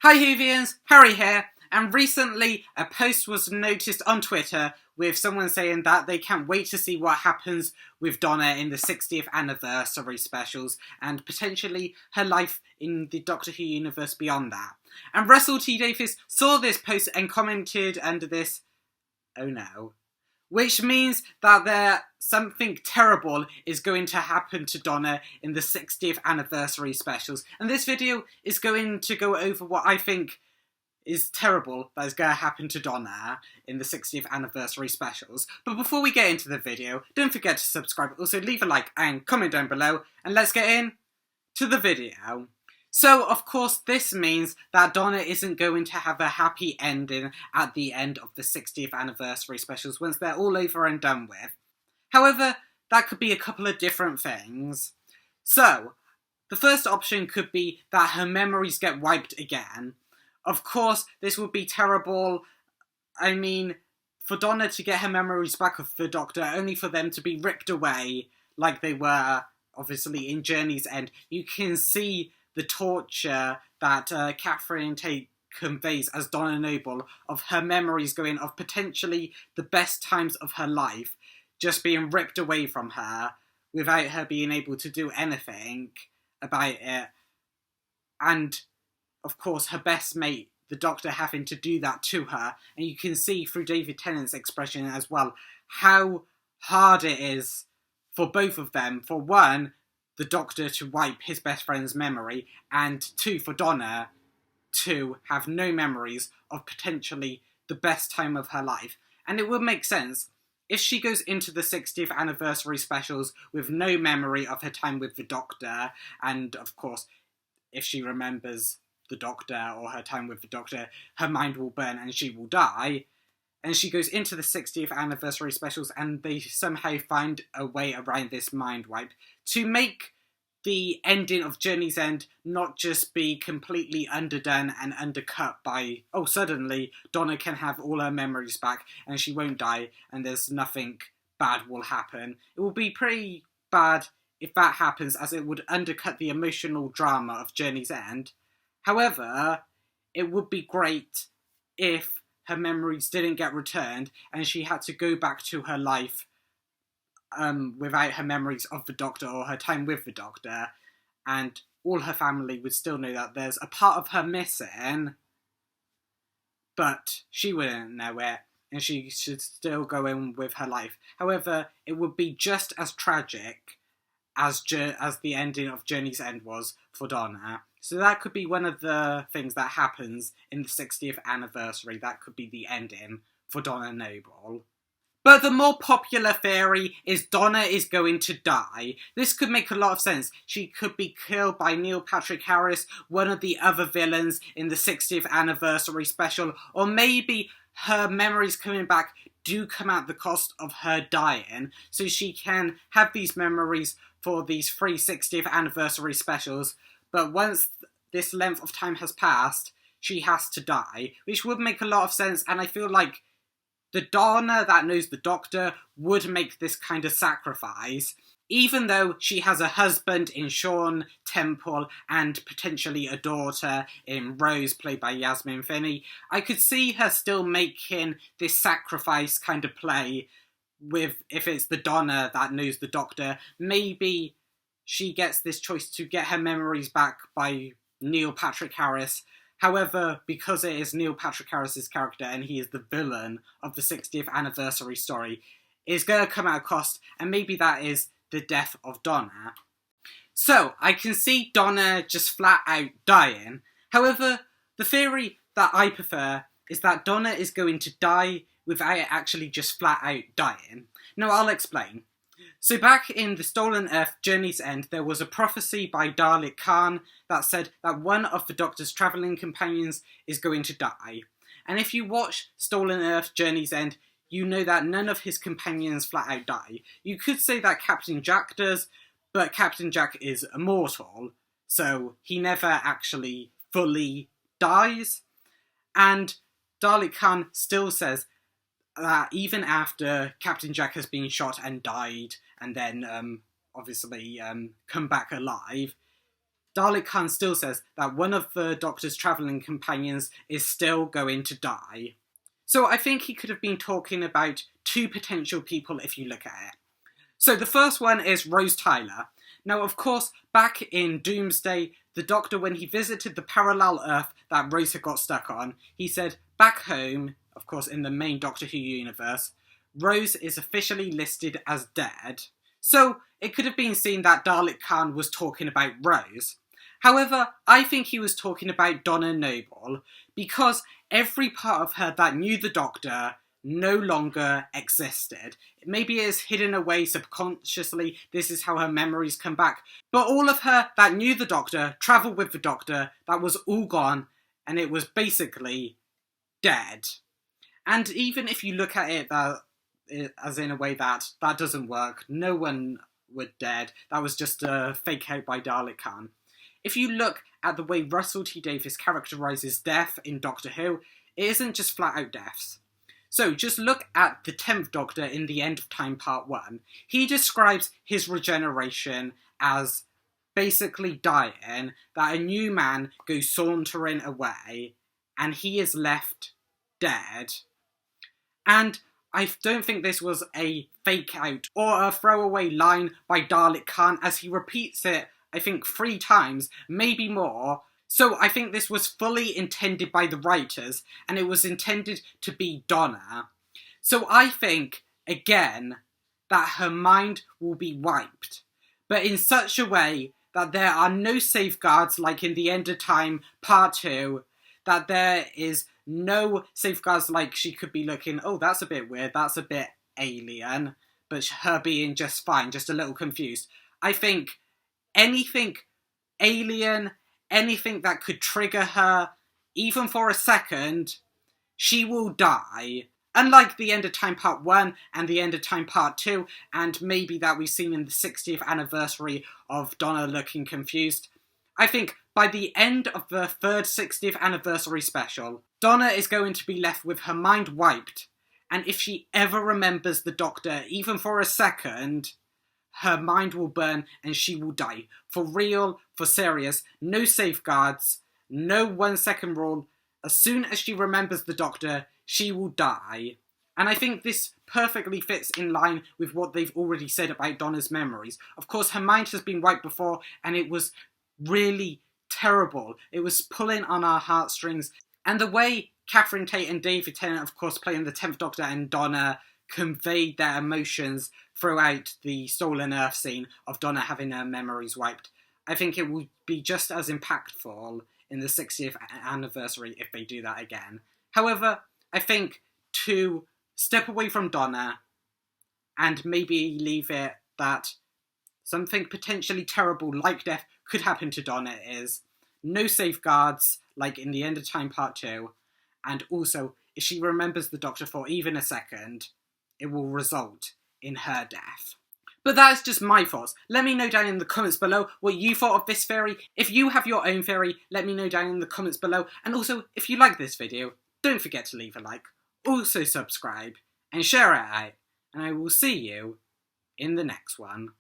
Hi Whovians, Harry here, and recently a post was noticed on Twitter with someone saying that they can't wait to see what happens with Donna in the 60th anniversary specials and potentially her life in the Doctor Who universe beyond that. And Russell T Davies saw this post and commented under this, "Oh no." Which means that something terrible is going to happen to Donna in the 60th anniversary specials. And this video is going to go over what I think is terrible that is going to happen to Donna in the 60th anniversary specials. But before we get into the video, don't forget to subscribe, also leave a like and comment down below, and let's get in to the video. So, of course, this means that Donna isn't going to have a happy ending at the end of the 60th anniversary specials once they're all over and done with. However, that could be a couple of different things. So, the first option could be that her memories get wiped again. Of course, this would be terrible. I mean, for Donna to get her memories back of the Doctor, only for them to be ripped away like they were, obviously, in Journey's End. You can see the torture that Catherine Tate conveys as Donna Noble of her memories going of potentially the best times of her life just being ripped away from her without her being able to do anything about it. And, of course, her best mate, the Doctor, having to do that to her. And you can see through David Tennant's expression as well how hard it is for both of them. For one, the Doctor to wipe his best friend's memory, and two, for Donna to have no memories of potentially the best time of her life. And it would make sense if she goes into the 60th anniversary specials with no memory of her time with the Doctor, and of course, if she remembers the Doctor or her time with the Doctor, her mind will burn and she will die. And she goes into the 60th anniversary specials and they somehow find a way around this mind wipe to make the ending of Journey's End not just be completely underdone and undercut by, oh, suddenly Donna can have all her memories back and she won't die and there's nothing bad will happen. It will be pretty bad if that happens, as it would undercut the emotional drama of Journey's End. However, it would be great if her memories didn't get returned and she had to go back to her life without her memories of the Doctor or her time with the Doctor, and all her family would still know that there's a part of her missing, but she wouldn't know it and she should still go in with her life. However, it would be just as tragic as the ending of Journey's End was for Donna. So that could be one of the things that happens in the 60th anniversary. That could be the ending for Donna Noble. But the more popular theory is Donna is going to die. This could make a lot of sense. She could be killed by Neil Patrick Harris, one of the other villains in the 60th anniversary special, or maybe her memories coming back do come at the cost of her dying, so she can have these memories for these 3 60th anniversary specials, but once this length of time has passed, she has to die, which would make a lot of sense, and I feel like the Donna that knows the Doctor would make this kind of sacrifice, even though she has a husband in Sean Temple and potentially a daughter in Rose, played by Yasmin Finney. I could see her still making this sacrifice kind of play with, if it's the Donna that knows the Doctor, maybe she gets this choice to get her memories back by Neil Patrick Harris. However, because it is Neil Patrick Harris's character and he is the villain of the 60th anniversary story, it's going to come at a cost, and maybe that is the death of Donna. So, I can see Donna just flat out dying. However, the theory that I prefer is that Donna is going to die without actually just flat out dying. Now, I'll explain. So back in the Stolen Earth Journey's End, there was a prophecy by Dalek Khan that said that one of the Doctor's travelling companions is going to die. And if you watch Stolen Earth Journey's End, you know that none of his companions flat out die. You could say that Captain Jack does, but Captain Jack is immortal, so he never actually fully dies. And Dalek Khan still says that even after Captain Jack has been shot and died, and then obviously come back alive, Dalek Khan still says that one of the Doctor's travelling companions is still going to die. So I think he could have been talking about two potential people if you look at it. So the first one is Rose Tyler. Now, of course, back in Doomsday, the Doctor, when he visited the parallel Earth that Rose had got stuck on, he said, back home, of course, in the main Doctor Who universe, Rose is officially listed as dead. So it could have been seen that Dalek Khan was talking about Rose. However, I think he was talking about Donna Noble, because every part of her that knew the Doctor no longer existed. Maybe it is hidden away subconsciously, this is how her memories come back. But all of her that knew the Doctor, travelled with the Doctor, that was all gone, and it was basically dead. And even if you look at it as in a way that doesn't work, no one were dead, that was just a fake out by Dalek Khan. If you look at the way Russell T Davies characterises death in Doctor Who, it isn't just flat out deaths. So just look at the 10th Doctor in The End of Time Part 1. He describes his regeneration as basically dying, that a new man goes sauntering away, and he is left dead. And I don't think this was a fake out or a throwaway line by Dalek Khan, as he repeats it, I think 3 times, maybe more. So I think this was fully intended by the writers, and it was intended to be Donna. So I think, again, that her mind will be wiped, but in such a way that there are no safeguards like in The End of Time Part 2, that there is no safeguards like she could be looking, oh, that's a bit weird, that's a bit alien, but her being just fine, just a little confused. I think anything alien, anything that could trigger her, even for a second, she will die. Unlike The End of Time Part 1 and The End of Time Part 2, and maybe that we've seen in the 60th anniversary of Donna looking confused, I think by the end of the 3rd 60th anniversary special, Donna is going to be left with her mind wiped, and if she ever remembers the Doctor, even for a second, her mind will burn and she will die. For real, for serious, no safeguards, no 1 second rule. As soon as she remembers the Doctor, she will die. And I think this perfectly fits in line with what they've already said about Donna's memories. Of course, her mind has been wiped before, and it was really terrible. It was pulling on our heartstrings. And the way Catherine Tate and David Tennant, of course, playing the 10th Doctor, and Donna conveyed their emotions throughout the Stolen Earth scene of Donna having her memories wiped, I think it will be just as impactful in the 60th anniversary if they do that again. However, I think to step away from Donna and maybe leave it that something potentially terrible like death could happen to Donna is no safeguards like in The End of Time Part 2, and also if she remembers the Doctor for even a second, it will result in her death. But that is just my thoughts. Let me know down in the comments below what you thought of this theory. If you have your own theory, let me know down in the comments below. And also, if you like this video, don't forget to leave a like, also subscribe, and share it out. And I will see you in the next one.